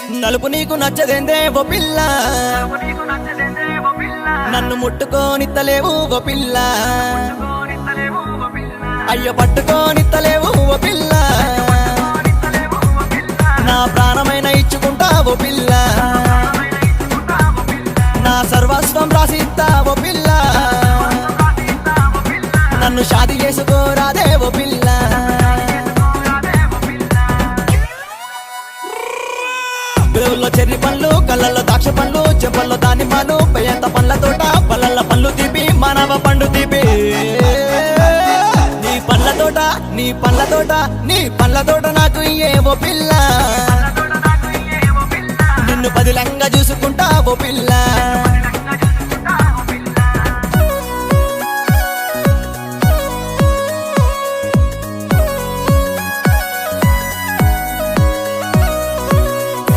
నలుపు నీకు నచ్చదేందే ఓ పిల్ల, నన్ను ముట్టుకోనిత్తలేవు ఓ పిల్ల, అయ్యో పట్టుకోనిత్తలేవు ఓ పిల్ల, నా ప్రాణమైన ఇచ్చుకుంటా ఓ పిల్ల, నా సర్వస్వం రాసిస్తా ఓ పిల్ల, నన్ను షాది చేసుకోరాదే ఓ పిల్ల. బిరువుల్లో చెర్రి పండ్లు, కళ్ళల్లో ద్రాక్ష పండ్లు, చెంపల్లో దానిమ్మలు, పెయ్యంత పండ్ల తోట, పళ్ళల్లో పండ్లు తీపి, మానవ పండు తీపి. నీ పండ్ల తోట, నీ పండ్ల తోట, నీ పండ్ల తోట నాకు ఏవో పిల్ల, నిన్ను పదిలంగా చూసుకుంటా ఓ పిల్ల.